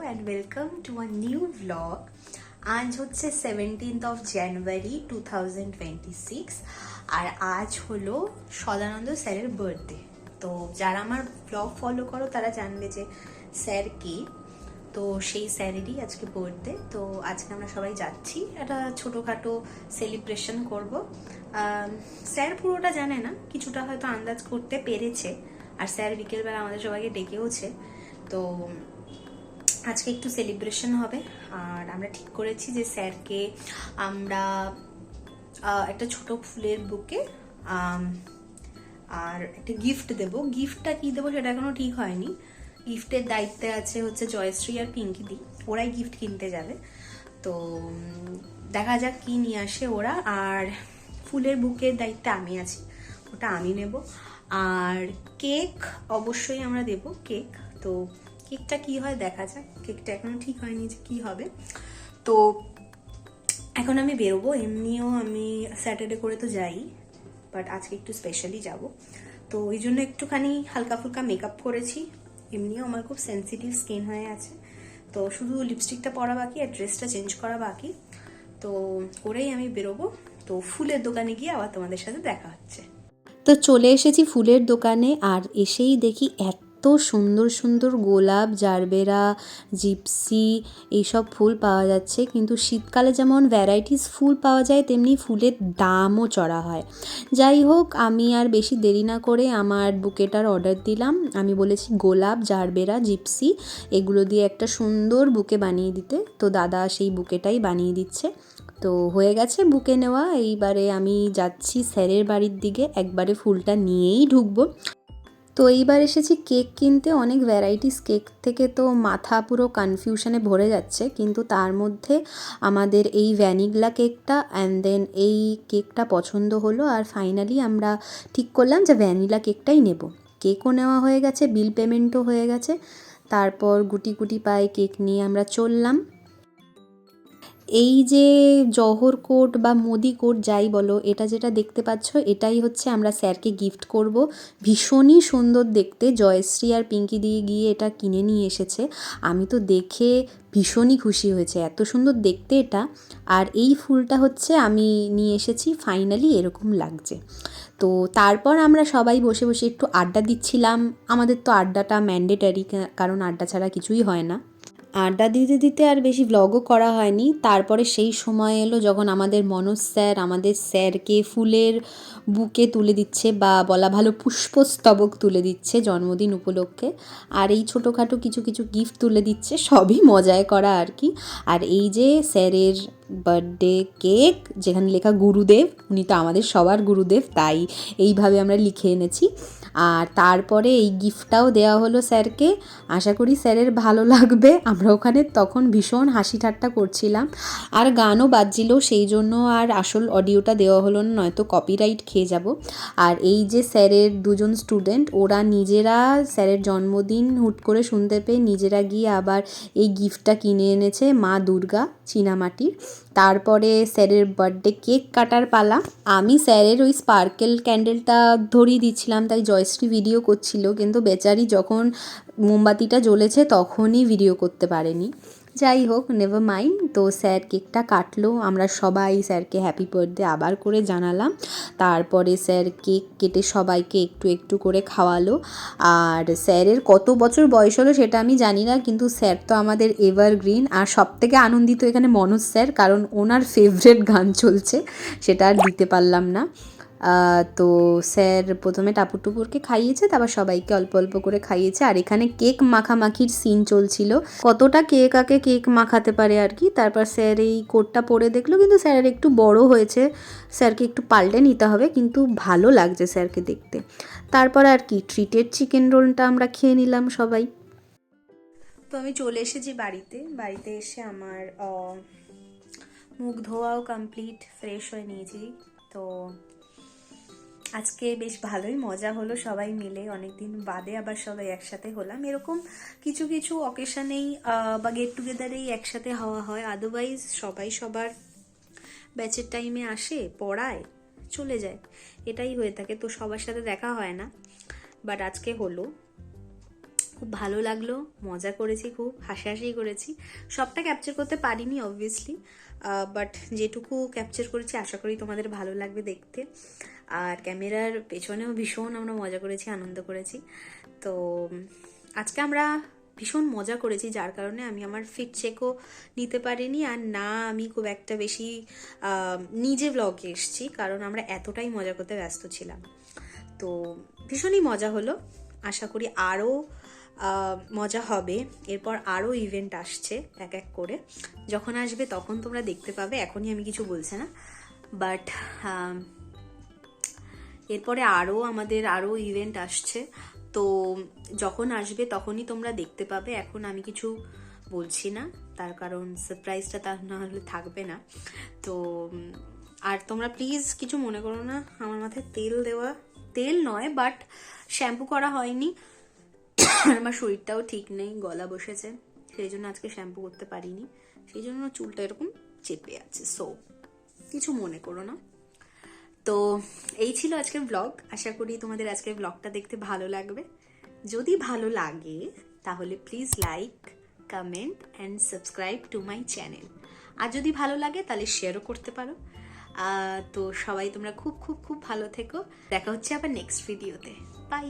and welcome to a new vlog. আজ হচ্ছে 17th of January 2026 আর আজ হলো সদানন্দ স্যারের বার্থডে। তো যারা আমার ব্লগ ফলো করো তারা জানবে যে স্যার কে। তো সেই স্যারেরই আজকে বার্থডে। তো আজকে আমরা সবাই যাচ্ছি, একটা ছোটোখাটো সেলিব্রেশন করব। স্যার পুরোটা জানে না, কিছুটা হয়তো আন্দাজ করতে পেরেছে। আর স্যার বিকেলবেলা আমাদের সবাইকে ডেকেওছে। তো আজকে একটু সেলিব্রেশন হবে। আর আমরা ঠিক করেছি যে স্যারকে আমরা একটা ছোট ফুলের বুকে আর একটা গিফট দেব। গিফটটা কি দেবো সেটা এখনো ঠিক হয়নি। গিফটের দায়িত্বে আছে হচ্ছে জয়শ্রী আর পিঙ্কি দি, ওরাই গিফট কিনতে যাবে। তো দেখা যাক কি নিয়ে আসে ওরা। আর ফুলের বুকের দায়িত্বে আমি আছি, ওটা আমি নেব। আর কেক অবশ্যই আমরা দেব কেক। তো কেকটা কি হয় দেখা যাক, কেকটা এখনো ঠিক হয়নি যে কি হবে। তো এখন আমি বেরোবো। এমনিও আমি স্যাটারডে করে তো যাই, বাট আজকে একটু স্পেশালি যাব। তো ওই জন্য একটুখানি হালকা ফুলকা মেকআপ করেছি। এমনিও আমার খুব সেন্সিটিভ স্কিন হয়ে আছে, তো শুধু লিপস্টিকটা পরা বাকি আর ড্রেসটা চেঞ্জ করা বাকি। তো করেই আমি বেরোবো। তো ফুলের দোকানে গিয়ে আবার তোমাদের সাথে দেখা হচ্ছে। তো চলে এসেছি ফুলের দোকানে, আর এসেই দেখি এত সুন্দর সুন্দর গোলাপ, জারবেরা, জিপসি এইসব ফুল পাওয়া যাচ্ছে। কিন্তু শীতকালে যেমন ভ্যারাইটিস ফুল পাওয়া যায়, তেমনি ফুলের দামও চড়া হয়। যাই হোক, আমি আর বেশি দেরি না করে আমার বুকেটার অর্ডার দিলাম। আমি বলেছি গোলাপ, জারবেরা, জিপসি এগুলো দিয়ে একটা সুন্দর বুকে বানিয়ে দিতে। তো দাদা সেই বুকেটাই বানিয়ে দিচ্ছে। তো হয়ে গেছে বুকে নেওয়া। এইবারে আমি যাচ্ছি স্যারের বাড়ির দিকে, একবারে ফুলটা নিয়েই ঢুকবো। তো এইবার এসেছি কেক কিনতে। অনেক ভ্যারাইটিস কেক থেকে তো মাথা পুরো কনফিউশনে ভরে যাচ্ছে, কিন্তু তার মধ্যে আমাদের এই ভ্যানিলা কেকটা অ্যান্ড দেন এই কেকটা পছন্দ হলো। আর ফাইনালি আমরা ঠিক করলাম যে ভ্যানিলা কেকটাই নেব। কেকও নেওয়া হয়ে গেছে, বিল পেমেন্টও হয়ে গেছে। তারপর গুটি গুটি পায়ে কেক নিয়ে আমরা চললাম। এই যে জহর কোট বা মোদি কোট যাই বলো, এটা যেটা দেখতে পাচ্ছ এটাই হচ্ছে আমরা স্যারকে গিফট করব। ভীষণই সুন্দর দেখতে। জয়শ্রী আর পিঙ্কি দিয়ে গিয়ে এটা কিনে নিয়ে এসেছে। আমি তো দেখে ভীষণই খুশি হয়েছে, এত সুন্দর দেখতে এটা। আর এই ফুলটা হচ্ছে আমি নিয়ে এসেছি, ফাইনালি এরকম লাগছে। তো তারপর আমরা সবাই বসে বসে একটু আড্ডা দিচ্ছিলাম। আমাদের তো আড্ডাটা ম্যান্ডেটারি, কারণ আড্ডা ছাড়া কিছুই হয় না। আড্ডা দিতে দিতে আর বেশি ভ্লগও করা হয়নি। তারপরে সেই সময় এলো যখন আমাদের মনোজ স্যার আমাদের স্যারকে ফুলের বুকে তুলে দিচ্ছে, বা বলা ভালো পুষ্পস্তবক তুলে দিচ্ছে জন্মদিন উপলক্ষে। আর এই ছোটোখাটো কিছু কিছু গিফট তুলে দিচ্ছে, সবই মজায় করা আর কি। আর এই যে স্যারের বার্থডে কেক, যেখানে লেখা গুরুদেব, উনি তো আমাদের সবার গুরুদেব, তাই এইভাবে আমরা লিখে এনেছি। আর তারপরে এই গিফটটাও দেওয়া হলো স্যারকে। আশা করি স্যারের ভালো লাগবে। আমরা ওখানে তখন ভীষণ হাসি ঠাট্টা করছিলাম, আর গানও বাজছিল, সেই জন্য আর আসল অডিওটা দেওয়া হলো না, নয়তো কপিরাইট খেয়ে যাব। আর এই যে স্যারের দুজন স্টুডেন্ট, ওরা নিজেরা স্যারের জন্মদিন হুট করে শুনতে পেয়ে নিজেরা গিয়ে আবার এই গিফটটা কিনে এনেছে, মা দুর্গা চীনামাটির। তারপরে স্যারের বার্থডে কেক কাটার পালা। আমি স্যারের ওই স্পার্কেল ক্যান্ডেলটা ধরিয়ে দিচ্ছিলাম, তাই জয়শ্রী ভিডিও করছিল, কিন্তু বেচারি যখন মোমবাতিটা জ্বলেছে তখনই ভিডিও করতে পারেনি। যাই হোক, নেভার মাইন্ড। তো স্যার কেকটা কাটলো, আমরা সবাই স্যারকে হ্যাপি বার্থডে আবার করে জানালাম। তারপরে স্যার কেক কেটে সবাইকে একটু একটু করে খাওয়ালো। আর স্যারের কত বছর বয়স হলো সেটা আমি জানি না, কিন্তু স্যার তো আমাদের এভারগ্রিন। আর সবথেকে আনন্দিত এখানে মনোজ স্যার, কারণ ওনার ফেভারেট গান চলছে, সেটা আর দিতে পারলাম না। তো স্যার প্রথমে টাপুর টুপুরকে খাইয়েছে, তারপর সবাইকে অল্প অল্প করে খাইয়েছে। আর এখানে কেক মাখামাখির সিন চলছিল, কতটা কেক আগে কেক মাখাতে পারে আর কি। তারপর স্যার এই কোটটা পরে দেখলো, কিন্তু স্যারের একটু বড় হয়েছে, স্যারকে একটু পাল্টে নিতে হবে, কিন্তু ভালো লাগছে স্যারকে দেখতে। তারপর আর কি, ট্রিটেড চিকেন রোলটা আমরা খেয়ে নিলাম সবাই। তো আমি চলে এসেছি বাড়িতে। বাড়িতে এসে আমার মুখ ধোয়াও কমপ্লিট, ফ্রেশ হয়ে নিয়েছি। তো আজকে বেশ ভালোই মজা হলো সবাই মিলে, অনেকদিন বাদে আবার সবাই একসাথে হলাম। এরকম কিছু কিছু অকেশনেই বা গেট টুগেদারেই একসাথে হওয়া হয়, আদারওয়াইজ সবাই সবার ব্যাচের টাইমে আসে, পড়ায়, চলে যায়, এটাই হয়ে থাকে। তো সবার সাথে দেখা হয় না, বাট আজকে হলো। খুব ভালো লাগলো, মজা করেছি, খুব হাসাহাসি করেছি। সবটা ক্যাপচার করতে পারিনি অবভিয়াসলি, বাট যেটুকু ক্যাপচার করেছি আশা করি তোমাদের ভালো লাগবে দেখতে। আর ক্যামেরার পেছনেও ভীষণ আমরা মজা করেছি, আনন্দ করেছি। তো আজকে আমরা ভীষণ মজা করেছি, যার কারণে আমি আমার ফিট চেকও নিতে পারিনি, আর না আমি খুব একটা বেশি নিজে ব্লগে এসেছি, কারণ আমরা এতটাই মজা করতে ব্যস্ত ছিলাম। তো ভীষণই মজা হলো, আশা করি আরও মজা হবে। এরপর আরও ইভেন্ট আসছে এক এক করে, যখন আসবে তখন তোমরা দেখতে পাবে, এখনই আমি কিছু বলছি না। বাট এরপরে আমাদের আরও ইভেন্ট আসছে, তো যখন আসবে তখনই তোমরা দেখতে পাবে। এখন আমি কিছু বলছি না, তার কারণ সারপ্রাইজটা তা না হলে থাকবে না। তো আর তোমরা প্লিজ কিছু মনে করো না, আমার মাথায় তেল নয়, বাট শ্যাম্পু করা হয়নি, আমার শরীরটাও ঠিক নেই, গলা বসেছে, সেই জন্য আজকে শ্যাম্পু করতে পারিনি, সেই জন্য চুলটা এরকম চেপে আছে। সো কিছু মনে করো না। তো এই ছিল আজকের ব্লগ। আশা করি তোমাদের আজকের ব্লগটা দেখতে ভালো লাগবে। যদি ভালো লাগে তাহলে please like, comment and subscribe to my channel. আর যদি ভালো লাগে তাহলে শেয়ারও করতে পারো। তো সবাই তোমরা খুব খুব খুব ভালো থেকো। দেখা হচ্ছে আবার নেক্সট ভিডিওতে। বাই।